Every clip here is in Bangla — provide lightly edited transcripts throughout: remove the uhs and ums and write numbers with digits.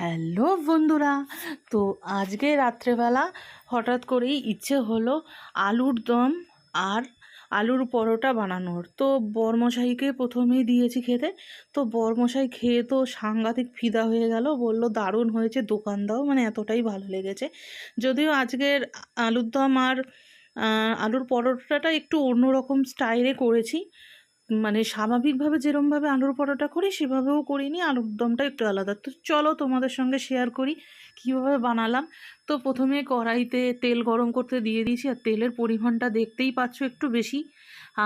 হ্যালো বন্ধুরা। তো আজকে রাত্রেবেলা হঠাৎ করেই ইচ্ছে হলো আলুর দম আর আলুর পরোটা বানানোর। তো বরমশাইকে প্রথমেই দিয়েছি খেতে। তো বরমশাই খেয়ে তো সাংঘাতিক ফিদা হয়ে গেল, বলল দারুণ হয়েছে, দোকান দাও, মানে এতটাই ভালো লেগেছে। যদিও আজকের আলুর দম আর আলুর পরোটাটা একটু অন্যরকম স্টাইলে করেছি, মানে স্বাভাবিকভাবে যেরমভাবে আলুর পরোটা করি সেভাবেও করিনি, আলুর দমটা একটু আলাদা। তো চলো তোমাদের সঙ্গে শেয়ার করি কীভাবে বানালাম। তো প্রথমে কড়াইতে তেল গরম করতে দিয়ে দিয়েছি, আর তেলের পরিমাণটা দেখতেই পাচ্ছ একটু বেশি।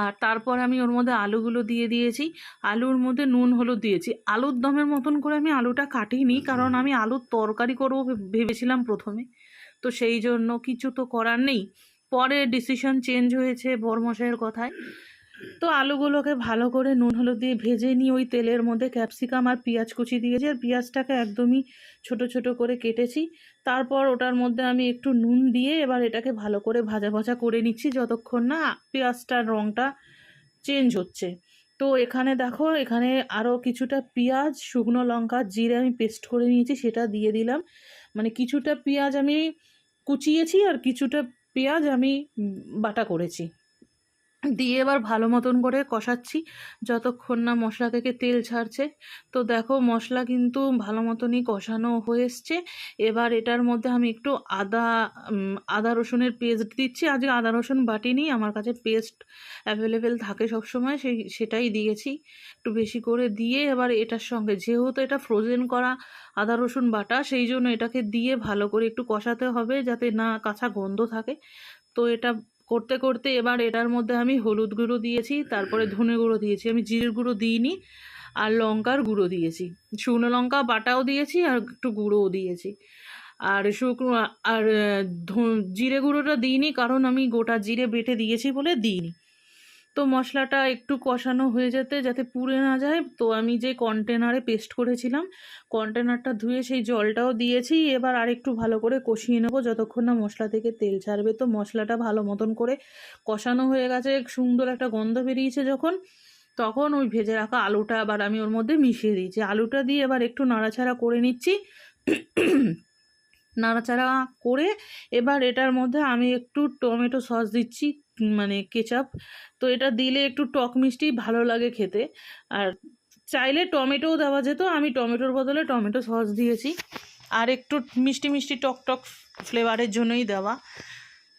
আর তারপর আমি ওর মধ্যে আলুগুলো দিয়ে দিয়েছি, আলুর মধ্যে নুন হলুদ দিয়েছি। আলুর দমের মতন করে আমি আলুটা কাটিনি, কারণ আমি আলুর তরকারি করবো ভেবেছিলাম প্রথমে। তো সেই জন্য কিছু তো করার নেই, পরে ডিসিশন চেঞ্জ হয়েছে বরমশাইয়ের কথায়। তো আলুগুলোকে ভালো করে নুন হলুদ দিয়ে ভেজে নিয়ে ওই তেলের মধ্যে ক্যাপসিকাম আর পেঁয়াজ কুচি দিয়েছি, আর পেঁয়াজটাকে একদমই ছোট ছোট করে কেটেছি। তারপর ওটার মধ্যে আমি একটু নুন দিয়ে এবার এটাকে ভালো করে ভাজা ভাজা করে নিচ্ছি যতক্ষণ না পেঁয়াজটার রঙটা চেঞ্জ হচ্ছে। তো এখানে দেখো, এখানে আরও কিছুটা পেঁয়াজ, শুকনো লঙ্কা, জিরে আমি পেস্ট করে নিয়েছি, সেটা দিয়ে দিলাম। মানে কিছুটা পেঁয়াজ আমি কুচিয়েছি আর কিছুটা পেঁয়াজ আমি বাটা করেছি, দিয়ে এবার ভালো মতন করে কষাচ্ছি যতক্ষণ না মশলা থেকে তেল ছাড়ছে। তো দেখো মশলা কিন্তু ভালো মতনই কষানো হয়ে এসছে। এবার এটার মধ্যে আমি একটু আদা রসুনের পেস্ট দিচ্ছি। আজকে আদা রসুন বাটিনি, আমার কাছে পেস্ট অ্যাভেলেবেল থাকে সবসময়, সেটাই দিয়েছি একটু বেশি করে। দিয়ে এবার এটার সঙ্গে, যেহেতু এটা ফ্রোজেন করা আদা রসুন বাটা, সেই জন্য এটাকে দিয়ে ভালো করে একটু কষাতে হবে যাতে না কাঁচা গন্ধ থাকে। তো এটা করতে করতে এবার এটার মধ্যে আমি হলুদ গুঁড়ো দিয়েছি, তারপরে ধনে গুঁড়ো দিয়েছি, আমি জিরের গুঁড়ো দিইনি, আর লঙ্কার গুঁড়ো দিয়েছি, শুকনো লঙ্কা বাটাও দিয়েছি আর একটু গুঁড়োও দিয়েছি। আর শুকনো আর জিরে গুঁড়োটা দিইনি, কারণ আমি গোটা জিরে বেটে দিয়েছি বলে দিইনি। তো মশলাটা একটু কষানো হয়ে যেতে, যাতে পুড়ে না যায়, তো আমি যে কন্টেনারে পেস্ট করেছিলাম কন্টেনারটা ধুয়ে সেই জলটাও দিয়েছি। এবার আর একটু ভালো করে কষিয়ে নেবো যতক্ষণ না মশলা থেকে তেল ছাড়বে। তো মশলাটা ভালো মতন করে কষানো হয়ে গেছে, সুন্দর একটা গন্ধ বেরিয়েছে যখন, তখন ওই ভেজে রাখা আলুটা আবার আমি ওর মধ্যে মিশিয়ে দিয়েছি। আলুটা দিয়ে এবার একটু নাড়াচাড়া করে নিচ্ছি। নাড়াচাড়া করে এবার এটার মধ্যে আমি একটু টমেটো সস দিচ্ছি, মানে কেচাপ। তো এটা দিলে একটু টক মিষ্টি ভালো লাগে খেতে, আর চাইলে টমেটোও দেওয়া যেত, আমি টমেটোর বদলে টমেটো সস দিয়েছি, আর একটু মিষ্টি মিষ্টি টক টক ফ্লেভারের জন্যই দেওয়া।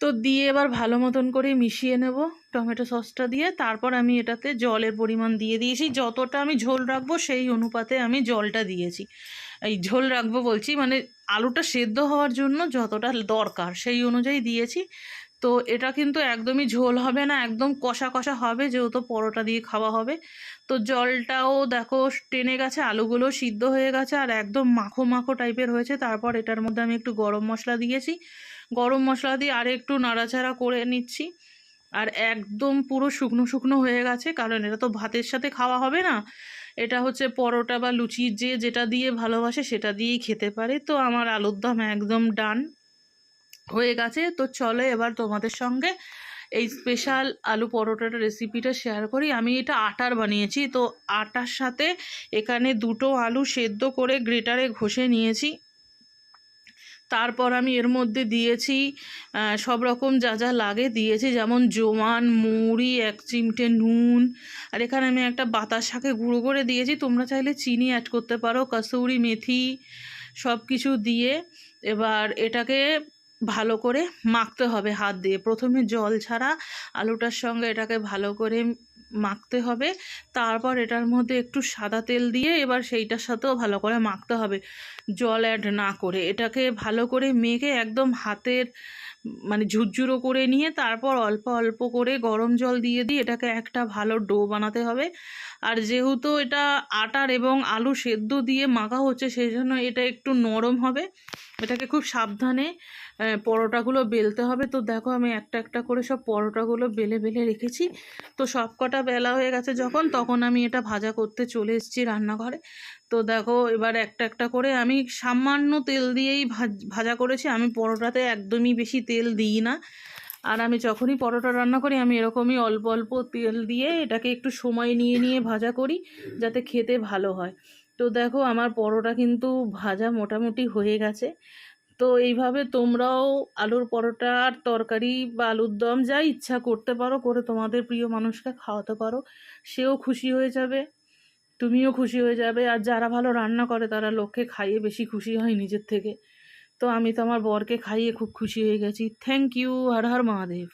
তো দিয়ে এবার ভালো মতন করে মিশিয়ে নেব টমেটো সসটা দিয়ে। তারপর আমি এটাতে জলের পরিমাণ দিয়ে দিয়েছি, যতটা আমি ঝোল রাখবো সেই অনুপাতে আমি জলটা দিয়েছি। এই ঝোল রাখবো বলছি, মানে আলুটা সেদ্ধ হওয়ার জন্য যতটা দরকার সেই অনুযায়ী দিয়েছি। তো এটা কিন্তু একদমই ঝোল হবে না, একদম কষা কষা হবে, যেহেতু পরোটা দিয়ে খাওয়া হবে। তো জলটাও দেখো টেনে গেছে, আলুগুলো সিদ্ধ হয়ে গেছে, আর একদম মাখো মাখো টাইপের হয়েছে। তারপর এটার মধ্যে আমি একটু গরম মশলা দিয়েছি, গরম মশলা দিয়ে আর একটু নাড়াচাড়া করে নিচ্ছি। আর একদম পুরো শুকনো শুকনো হয়ে গেছে, কারণ এটা তো ভাতের সাথে খাওয়া হবে না, এটা হচ্ছে পরোটা বা লুচি, যে যেটা দিয়ে ভালোবাসে সেটা দিয়েই খেতে পারে। তো আমার আলুর দম একদম ডান হয়ে গেছে। তো চলো এবার তোমাদের সঙ্গে এই স্পেশাল আলু পরোটার রেসিপিটা শেয়ার করি। আমি এটা আটার বানিয়েছি, তো আটার সাথে এখানে দুটো আলু সেদ্ধ করে গ্রেটারে ঘষে নিয়েছি। তারপর আমি এর মধ্যে দিয়েছি সব রকম যা যা লাগে দিয়েছি, যেমন জোয়ান, মৌরি, 1 চিমটে নুন, আর এখানে আমি একটা বাতাসাকে গুঁড়ো করে দিয়েছি, তোমরা চাইলে চিনি অ্যাড করতে পারো, কসুরি মেথি, সব কিছু দিয়ে এবার এটাকে ভালো করে মাখতে হবে হাত দিয়ে। প্রথমে জল ছাড়া আলুটার সঙ্গে এটাকে ভালো করে মাখতে হবে, তারপর এটার মধ্যে একটু সাদা তেল দিয়ে এবার সেইটার সাথেও ভালো করে মাখতে হবে, জল অ্যাড না করে। এটাকে ভালো করে মেখে একদম হাতের মানে ঝুরঝুরো করে নিয়ে তারপর অল্প অল্প করে গরম জল দিয়ে এটাকে একটা ভালো ডো বানাতে হবে। আর যেহেতু এটা আটার এবং আলু সেদ্ধ দিয়ে মাখা হচ্ছে, সেই জন্য এটা একটু নরম হবে, এটাকে খুব সাবধানে পরোটাগুলো বেলতে হবে। তো দেখো আমি একটা একটা করে সব পরোটাগুলো বেলে বেলে রেখেছি। তো সব কটা বেলা হয়ে গেছে যখন, তখন আমি এটা ভাজা করতে চলে এসেছি রান্নাঘরে। তো দেখো এবার একটা একটা করে আমি সামান্য তেল দিয়েই ভাজা করেছি, আমি পরোটাতে একদমই বেশি তেল দিই না। আর আমি যখনই পরোটা রান্না করি আমি এরকমই অল্প অল্প তেল দিয়ে এটাকে একটু সময় নিয়ে নিয়ে ভাজা করি, যাতে খেতে ভালো হয়। তো দেখো আমার পরোটা কিন্তু ভাজা মোটামুটি হয়ে গেছে। তো এইভাবে তোমরাও আলুর পরোটা আর তরকারি বা আলুর দম যা ইচ্ছা করতে পারো, করে তোমাদের প্রিয় মানুষকে খাওয়াতে পারো। সেও খুশি হয়ে যাবে, তুমিও খুশি হয়ে যাবে। আর যারা ভালো রান্না করে তারা লোককে খাইয়ে বেশি খুশি হয় নিজের থেকে। তো আমি তো আমার বরকে খাইয়ে খুব খুশি হয়ে গেছি। Thank you. হর হর মহাদেব।